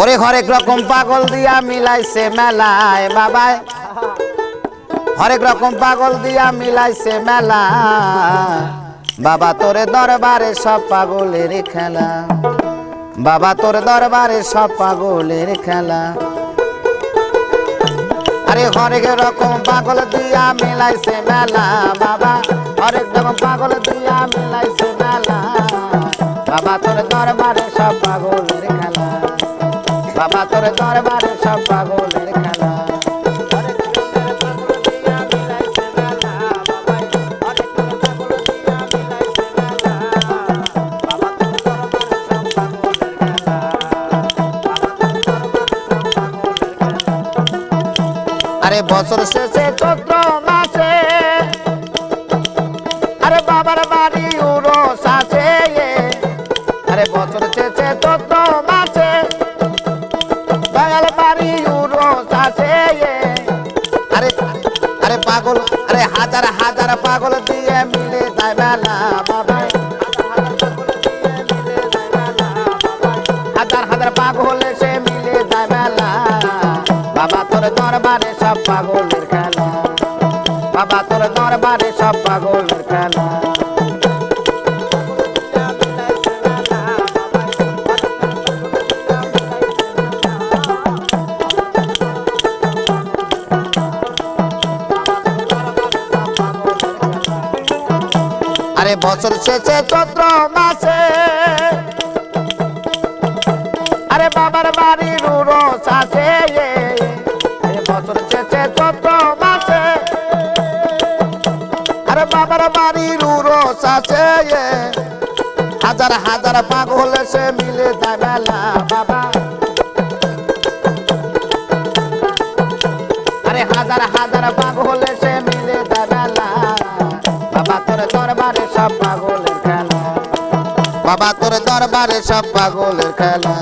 ওরে হরেক রকম পাগল দিয়া মিলাইছে মেলায় বাবায়, হরেক রকম পাগল দিয়া মিলাইছে মেলা, বাবা তোরে দরবারে সব পাগলের খেলা, বাবা তোর দরবারে সব পাগলের খেলা। আরে হরেক রকম পাগল দিয়া মিলাইছে মেলা বাবা, হরেক রকম পাগল দিয়া মিলাইছে মেলা, বাবা তোর দরবারে সব পাগলের খেলা, বাবা তোর দরবারে সব পাগলের খেলা। আরে বছর শেষে চৈত্র মাসে, আরে বাবার বাড়ি উরস আছে, আরে বছর শেষে চৈত্র মাসে বাঙাল বাড়ি উরস আছে। আরে আরে পাগল, আরে হাজার হাজার পাগল দিয়ে মিলে যায় মেলা বাবা, হাজার হাজার পাগল এসে মিলে যায় মেলা, বাবা তোর দরবারে সব পাগলের খেলা, বাবা তোর দরবারে সব পাগলের খেলা। আরে বছর শেষে চৈত্র মাসে, আরে বাবার বাড়ির উরস আছে, আরে বছর শেষে চৈত্র মাসে, আরে বাবার বাড়ির উরস আছে, হাজার হাজার পাগল এসে মিলে যায় মেলা বাবা, আরে হাজার হাজার পাগল এসে মিলে যায় মেলা, বাবা তোর দরবারে সব পাগলের খেলা, বাবা তোর দরবারে সব পাগলের খেলা।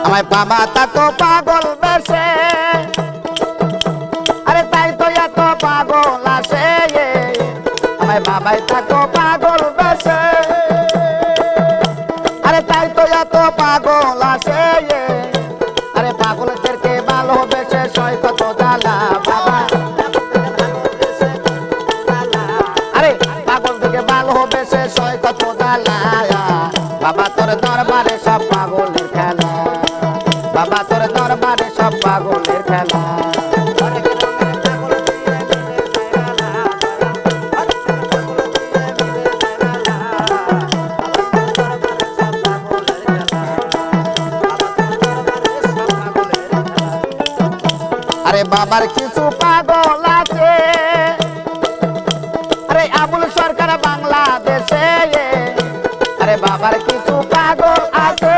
আমায় বাবা তাকো পাগল বেশে, আরে তাই তো এত পাগল আসে, আমায় বাবাই তাকো পাগল বেশে, আরে তাই তো এত পাগল আসে, আরে পাগলদেরকে ভালোবেসে সয় কত জ্বালা বাবা, আরে পাগলদেরকে ভালোবেসে সয় কত জ্বালা, বাবা তোর দরবারে সব পাগলের খেলা, বাবা তোর দরবারে সব পাগলের খেলা। আরে বাবার কিছু পাগল আছে, আরে আবুল সরকার বাংলাদেশে, আরে বাবার কিছু পাগল আছে,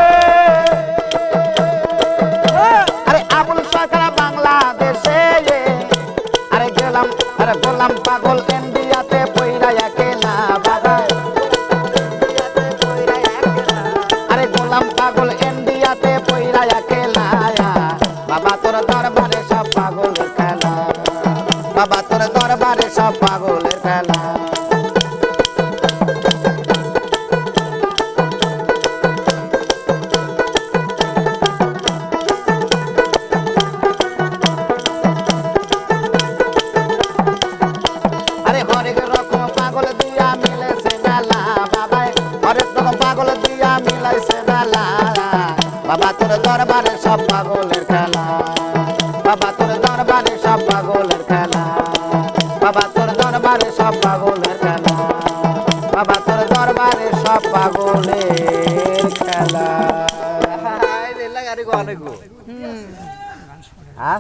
আরে আবুল সরকার বাংলাদেশে, আরে গেলাম আরে বললাম পাগল ইন্ডিয়াতে পইরা একেলা বাবা, আরে গোলাম পাগল ইন্ডিয়াতে পইরা একেলা, বাবা তোর দরবারে সব পাগলের খেলা, বাবা তোর দরবারে সব পাগলের খেলা। আরে হরেক রকম পাগল দিয়া মিলেছে মেলা বাবা, হরেক রকম পাগল দিয়া মিলাইছে মেলা, বাবা তোর দরবারে সব পাগলের খেলা, বাবা তোর দরবারে সব পাগলের খেলা, বাবা তোর দরবারে সব পাগলের খেলা, বাবা তোর দরবারে সব পাগলের খেলা। হ্যাঁ